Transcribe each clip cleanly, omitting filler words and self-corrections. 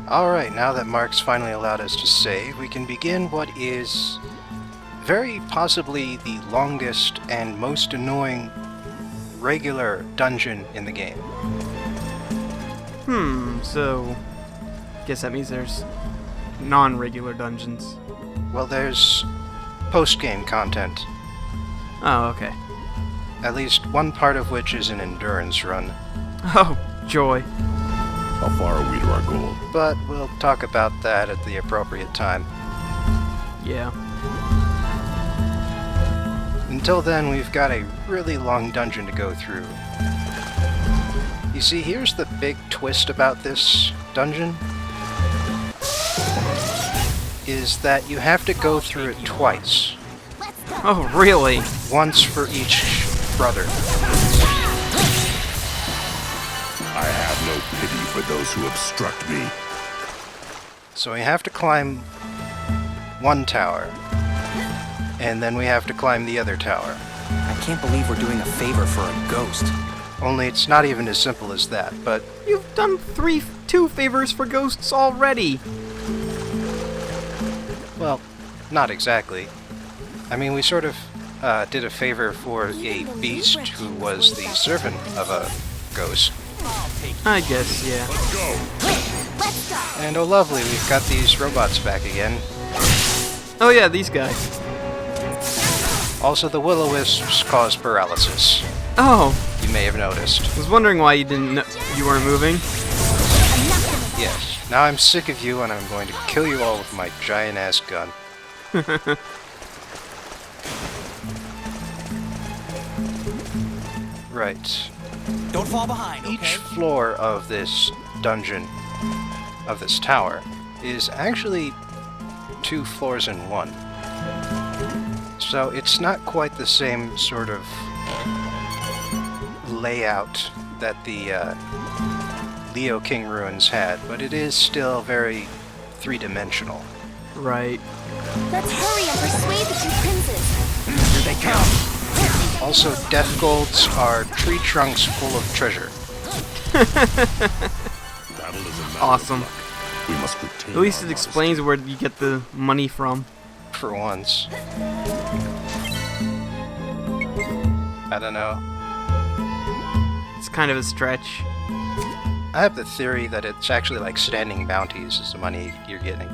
Alright, now that Mark's finally allowed us to save, we can begin what is very possibly the longest and most annoying regular dungeon in the game. So guess that means there's non-regular dungeons. Well, there's post-game content. Oh, okay. At least one part of which is an endurance run. Oh, joy. How far are we to our goal? But we'll talk about that at the appropriate time. Yeah. Until then, we've got a really long dungeon to go through. You see, here's the big twist about this dungeon, is that you have to go through it twice. Oh, really? Once for each brother. I have no pity for those who obstruct me. So we have to climb one tower, and then we have to climb the other tower. I can't believe we're doing a favor for a ghost. Only it's not even as simple as that, but You've done two favors for ghosts already. well, not exactly. I mean, we sort of did a favor for a beast who was the servant of a ghost. I guess, yeah. And oh lovely, we've got these robots back again. Oh yeah, these guys. Also, the will-o-wisps cause paralysis. Oh, You may have noticed. I was wondering why you weren't moving. Yes. Now I'm sick of you, and I'm going to kill you all with my giant-ass gun. Right. Don't fall behind, okay? Each floor of this dungeon, of this tower, is actually 2 floors in one. So it's not quite the same sort of layout that the Leo King ruins had, but it is still very three-dimensional. Right. Let's hurry and persuade the 2 princes. Here they come. Also, death golds are tree trunks full of treasure. Battle is a matter Awesome. of luck. We must retain At least our it explains where you get the money from. For once. I don't know. It's kind of a stretch. I have the theory that it's actually like standing bounties is the money you're getting.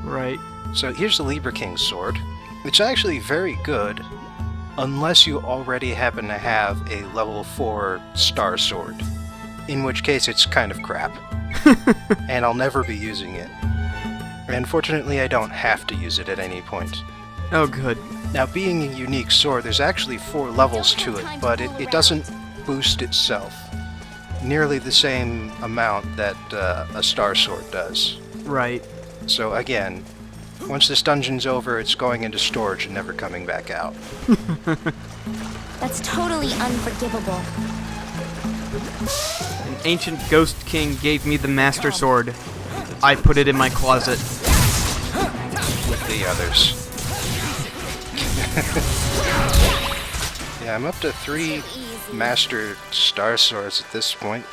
Right. So here's the Libra King's sword. It's actually very good, unless you already happen to have a level 4 star sword. In which case it's kind of crap. And I'll never be using it. And fortunately I don't have to use it at any point. Oh, good. Now, being a unique sword, there's actually 4 levels to it, but it doesn't boost itself nearly the same amount that a star sword does. Right. So again, once this dungeon's over, it's going into storage and never coming back out. That's totally unforgivable. An ancient ghost king gave me the master sword. I put it in my closet. With the others. Yeah, I'm up to 3 master star swords at this point.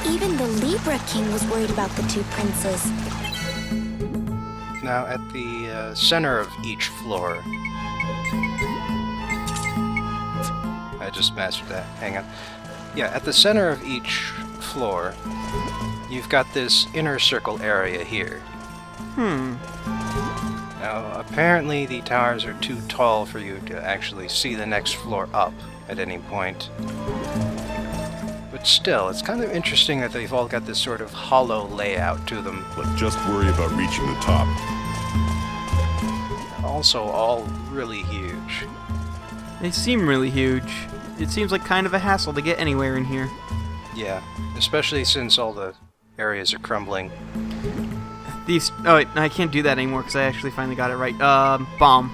Even the Libra King was worried about the 2 princes. Now, at the center of each floor... I just mastered that. Hang on. Yeah, at the center of each floor, you've got this inner circle area here. Now, apparently the towers are too tall for you to actually see the next floor up at any point. But still, it's kind of interesting that they've all got this sort of hollow layout to them. Let's just worry about reaching the top. Also all really huge. They seem really huge. It seems like kind of a hassle to get anywhere in here. Yeah, especially since all the areas are crumbling. These... Oh, wait, I can't do that anymore because I actually finally got it right. Bomb.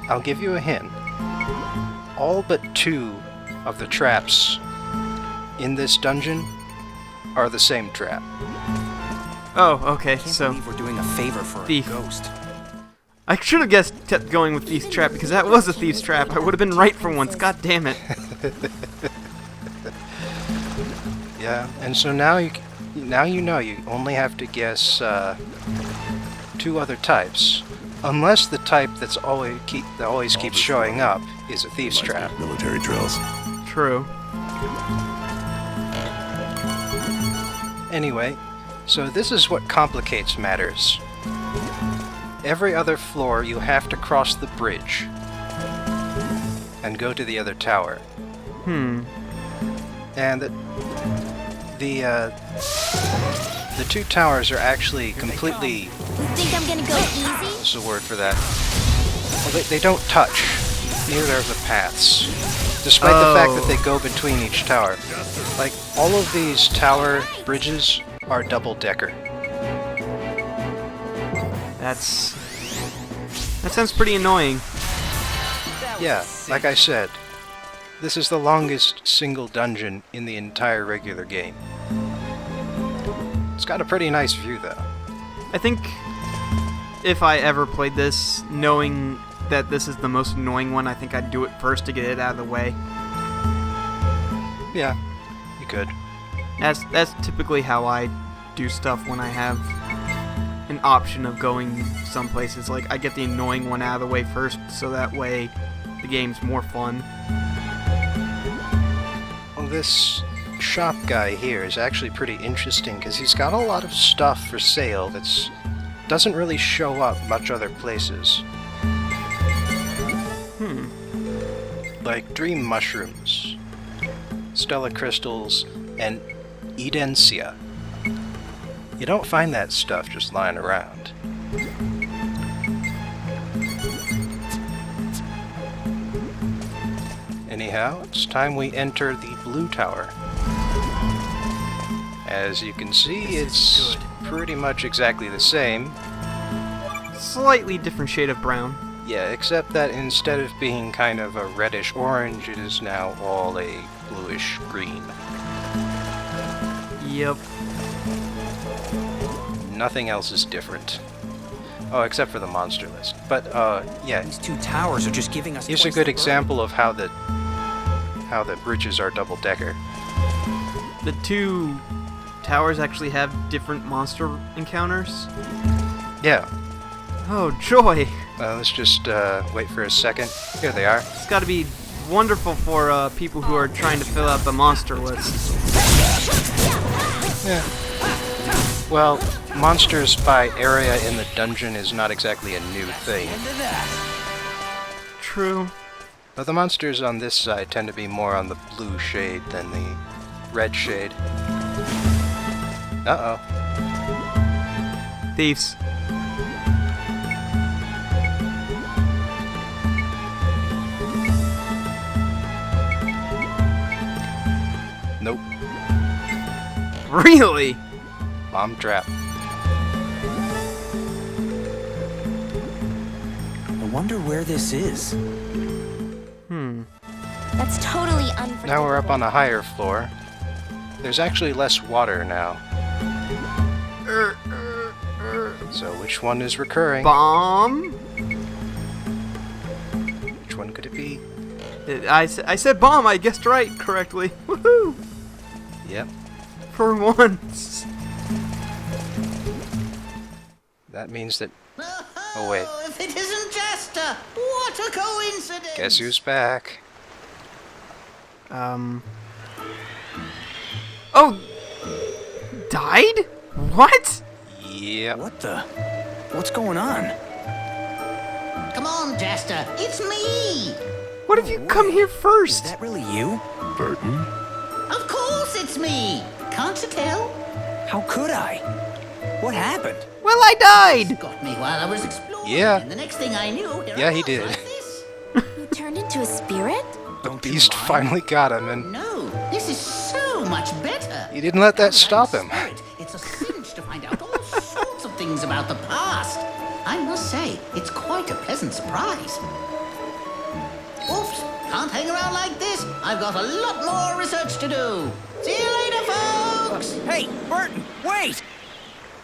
I'll give you a hint. All but 2 of the traps in this dungeon are the same trap. Oh, okay, I can't so... believe we're doing a favor for Thief. a ghost. I should have kept going with Thief's Trap because that was a Thief's Trap. I would have been right for once. God damn it. Yeah, and so now you know you only have to guess 2 other types, unless the type that always keeps showing up is a thieves' trap. Military drills. True. Anyway, so this is what complicates matters. Every other floor you have to cross the bridge and go to the other tower. And the 2 towers are actually completely... Think I'm gonna go easy? What's the word for that? Well, they don't touch. Neither of the paths. Despite the fact that they go between each tower. Like, all of these tower bridges are double-decker. That sounds pretty annoying. Yeah, like I said, this is the longest single dungeon in the entire regular game. It's got a pretty nice view, though. I think if I ever played this, knowing that this is the most annoying one, I think I'd do it first to get it out of the way. Yeah, you could. That's typically how I do stuff when I have an option of going some places. Like, I get the annoying one out of the way first, so that way the game's more fun. Well, this shop guy here is actually pretty interesting because he's got a lot of stuff for sale that's doesn't really show up much other places. Like dream mushrooms, Stella crystals, and Edencia. You don't find that stuff just lying around. Anyhow, it's time we enter the blue tower. As you can see, it's pretty much exactly the same. Slightly different shade of brown. Yeah, except that instead of being kind of a reddish orange, it is now all a bluish green. Yep. Nothing else is different. Oh, except for the monster list. But, yeah. These 2 towers are just giving us. Here's a twice good the example of how the bridges are double-decker. The 2 towers actually have different monster encounters. Yeah. Oh, joy! Let's just wait for a second. Here they are. It's gotta be wonderful for people who are trying to fill out the monster list. Yeah. Well, monsters by area in the dungeon is not exactly a new thing. True. But the monsters on this side tend to be more on the blue shade than the red shade. Uh-oh. Thieves. Nope. Really? Bomb trap. I wonder where this is. That's totally unforgivable. Now we're up on a higher floor. There's actually less water now. So which one is recurring? Bomb? Which one could it be? I said bomb, I guessed right correctly. Woohoo! Yep. For once. That means that... Oh, wait. If it isn't Jester! What a coincidence! Guess who's back? Oh! Died? What? Yep. What the? What's going on? Come on, Jester, it's me! What have you come here Is first? that really you? Burton? Of course it's me! Can't you tell? How could I? What happened? Well, I died! Got me while I was exploring. Yeah. And the next thing I knew, here Yeah, I he was did. like this. You turned into a spirit? The Don't you beast mind? finally got him, and No, this is so much better. he didn't let that Now I'm stop a him. spirit, it's a cinch to find out all sorts of things about the past. I must say, it's quite a pleasant surprise. Oops, can't hang around like this. I've got a lot more research to do. See you later, folks! Hey, Burton, wait!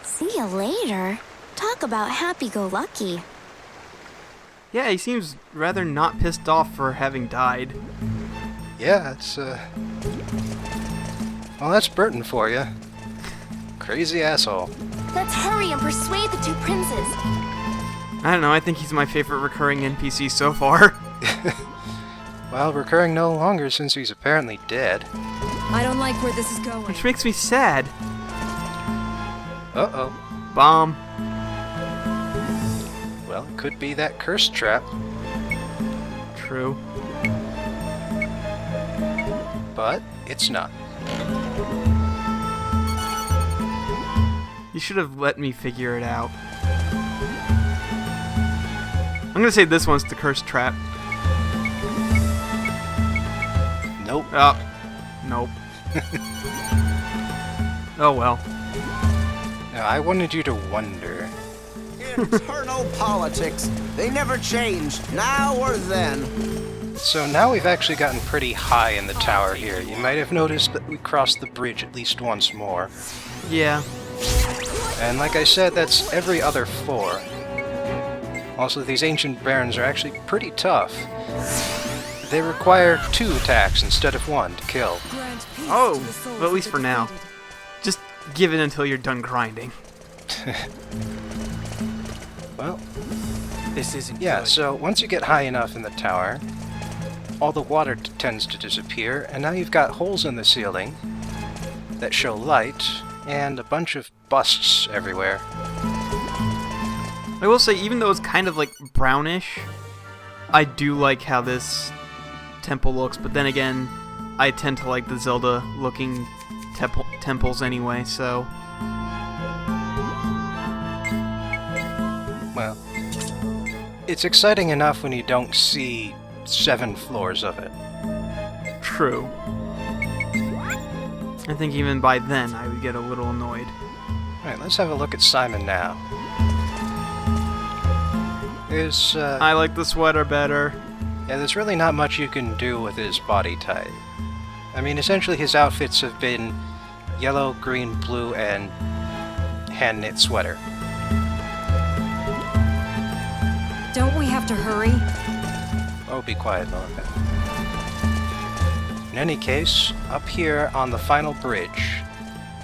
See you later. Talk about happy-go-lucky. Yeah, he seems rather not pissed off for having died. Yeah, it's, well, that's Burton for you. Crazy asshole. Let's hurry and persuade the two princes. I don't know, I think he's my favorite recurring NPC so far. Well, recurring no longer since he's apparently dead. I don't like where this is going. Which makes me sad. Uh-oh. Bomb. Well, it could be that curse trap, True. but it's not. You should have let me figure it out. I'm gonna say this one's the cursed trap. Nope. Oh. Nope. Oh well. Now, I wanted you to wonder. Internal politics. They never change, now or then. So now we've actually gotten pretty high in the tower here. You might have noticed that we crossed the bridge at least once more. Yeah. And like I said, that's every other floor. Also, these ancient barons are actually pretty tough. They require 2 attacks instead of 1 to kill. Oh, well, at least for now. Just give it until you're done grinding. Well, This isn't yeah, good. so once you get high enough in the tower, all the water tends to disappear, and now you've got holes in the ceiling that show light, and a bunch of busts everywhere. I will say, even though it's kind of like brownish, I do like how this temple looks, but then again, I tend to like the Zelda looking temples anyway, so Well, it's exciting enough when you don't see 7 floors of it. true. I think even by then I would get a little annoyed. Alright, let's have a look at Simon now. I like the sweater better. Yeah, there's really not much you can do with his body type. I mean, essentially his outfits have been yellow, green, blue, and hand-knit sweater. Don't we have to hurry? Oh, be quiet, Lorca. In any case, up here on the final bridge,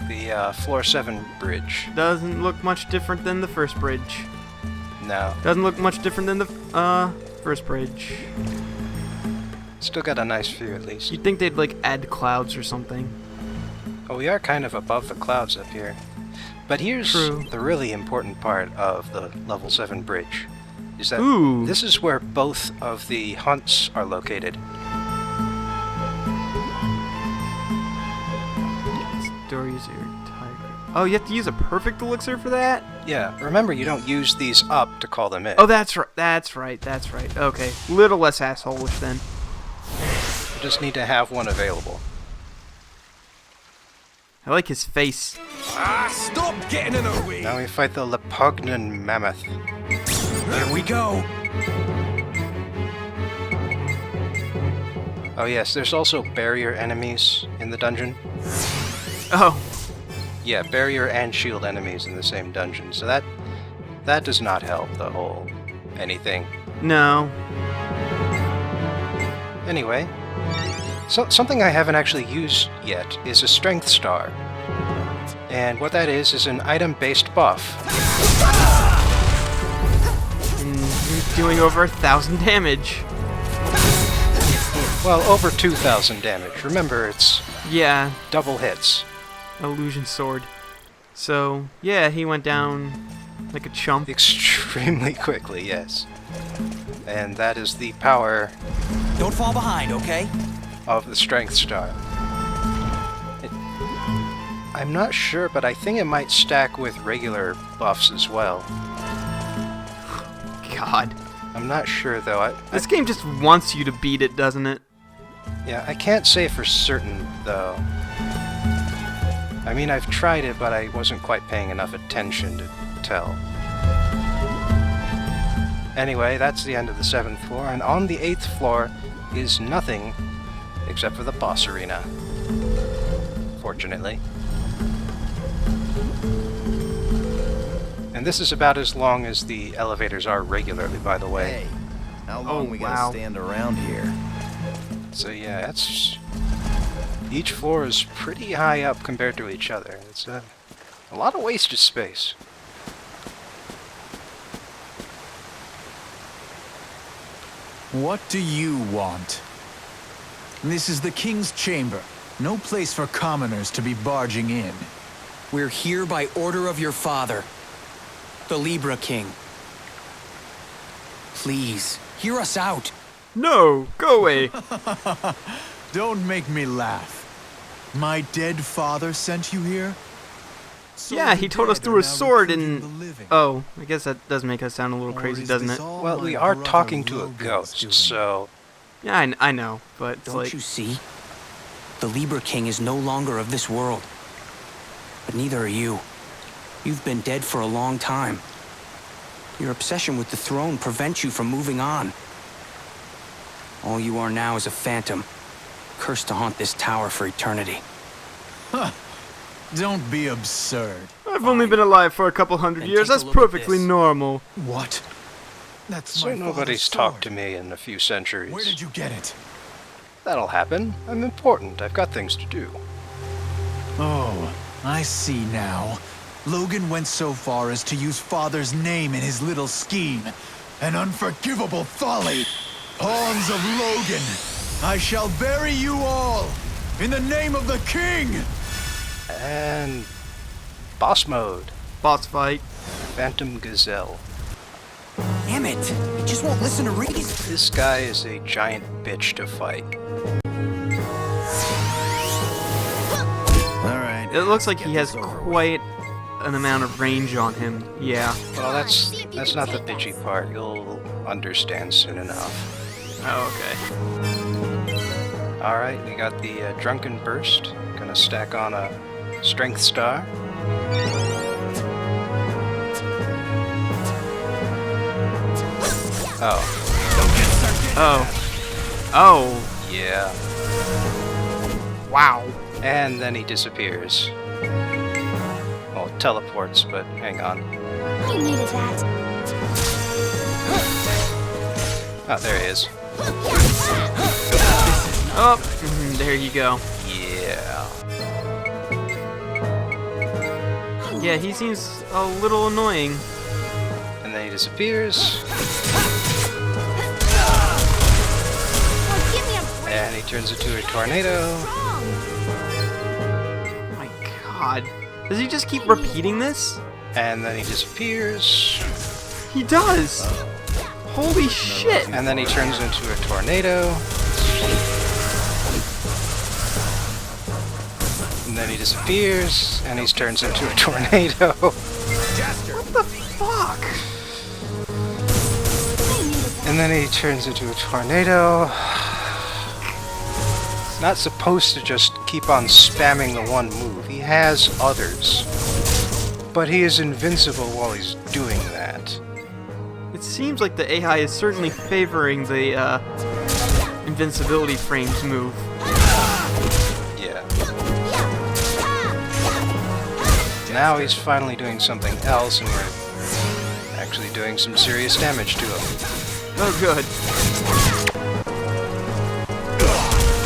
the floor 7 bridge. Doesn't look much different than the first bridge. No, Doesn't look much different than the first bridge. still got a nice view at least. You'd think they'd like add clouds or something. Oh, we are kind of above the clouds up here. But here's True. the really important part of the level 7 bridge. Is that Ooh. this is where both of the hunts are located. Stories are tiger. Oh, you have to use a perfect elixir for that? Yeah, remember you don't use these up to call them in. Oh, that's right. That's right. That's right. Okay. Little less asshole-ish then. You just need to have one available. I like his face. Ah, stop getting in our way. Now we fight the Lepugnan Mammoth. Here we go. Oh yes, there's also barrier enemies in the dungeon. Oh, Yeah, barrier and shield enemies in the same dungeon, so that does not help the whole anything. no. Anyway, so something I haven't actually used yet is a strength star. And what that is an item-based buff. And you're doing over 1,000 damage. Well, over 2,000 damage. Remember, it's Yeah, double hits. illusion sword. So, yeah, he went down like a chump. Extremely quickly, yes. And that is the power Don't fall behind, okay? of the strength star. I'm not sure, but I think it might stack with regular buffs as well. God. I'm not sure, though. This game just wants you to beat it, doesn't it? Yeah, I can't say for certain, though. I mean, I've tried it, but I wasn't quite paying enough attention to tell. Anyway, that's the end of the 7th floor, and on the 8th floor is nothing except for the boss arena. Fortunately. And this is about as long as the elevators are regularly, by the way. Hey, how long Oh, we wow. gotta stand around here? So yeah, each floor is pretty high up compared to each other. It's a lot of wasted space. What do you want? This is the King's Chamber. No place for commoners to be barging in. We're here by order of your father, the Libra King. Please, hear us out. No, go away. Don't make me laugh. My dead father sent you here? So Yeah, the he told us dead through are a now sword recruiting and... the living. Oh, I guess that does make us sound a little Or crazy, is doesn't this it? all Well, my we are brother talking to a Logan's ghost, doing? so... Yeah, I know, but it's Don't like... you see? The Libra King is no longer of this world. But neither are you. You've been dead for a long time. Your obsession with the throne prevents you from moving on. All you are now is a phantom, cursed to haunt this tower for eternity. Don't be absurd. I've only been alive for a couple hundred Then years. take a That's look at perfectly this. normal. What? That's So my nobody's father's talked to sword. me in a few centuries. Where did you get it? That'll happen. I'm important. I've got things to do. Oh, I see now. Logan went so far as to use father's name in his little scheme. An unforgivable folly. Pawns of Logan, I shall bury you all in the name of the king. And... boss mode. Boss fight. Phantom Gazelle. Damn it! He just won't listen to reason. This guy is a giant bitch to fight. All right. It looks like he has quite an amount of range on him. Yeah. Well, that's not the bitchy part. You'll understand soon enough. Oh, okay. Alright, we got the Drunken Burst. Gonna stack on a Strength Star. Oh. Oh. Oh. Yeah. Wow. And then he disappears. Well, teleports, but hang on. I needed that. Oh, there he is. Oh, there you go. Yeah. Yeah, he seems a little annoying. And then he disappears. Oh, give me a break. And he turns into a tornado. Oh my god. Does he just keep repeating this? And then he disappears. He does! Holy shit! And then he turns into a tornado. And then he disappears. And he turns into a tornado. What the fuck? And then he turns into a tornado. He's not supposed to just keep on spamming the one move. He has others. But he is invincible while he's doing that. It seems like the AI is certainly favoring the invincibility frames move. Yeah. Now he's finally doing something else, and we're actually doing some serious damage to him. Oh good.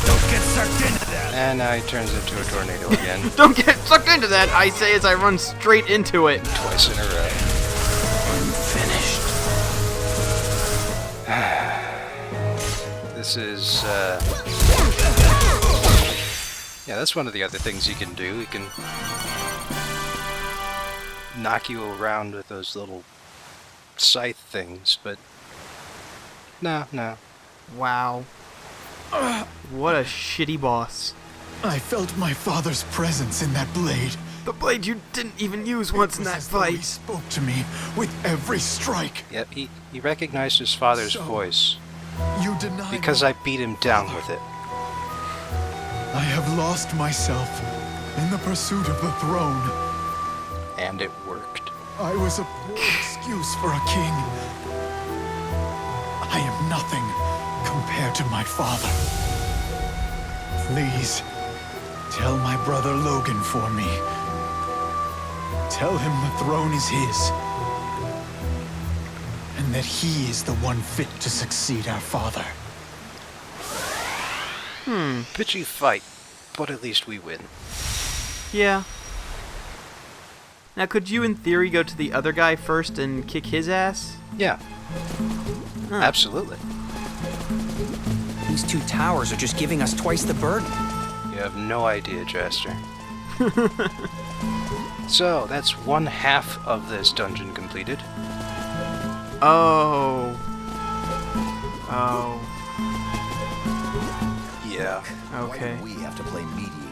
Don't get sucked into that. And now he turns into a tornado again, Don't get sucked into that, I say as I run straight into it. twice in a row. Finished. This is, yeah, that's one of the other things you can do. You can knock you around with those little scythe things, but no. Wow. What a shitty boss. I felt my father's presence in that blade. The blade you didn't even use once in that As though he fight. spoke to me with every strike. Yep, he recognized his father's So, voice You deny because me. I beat him down with it. I have lost myself in the pursuit of the throne. And it worked. I was a poor excuse for a king. I am nothing compared to my father. Please, tell my brother Logan for me. Tell him the throne is his. And that he is the one fit to succeed our father. Bitchy fight, but at least we win. Yeah. Now, could you, in theory, go to the other guy first and kick his ass? Yeah. Huh. Absolutely. These two towers are just giving us twice the burden. You have no idea, Jester. So, that's one half of this dungeon completed. Oh. Oh. Yeah. Okay. We have to play mediator.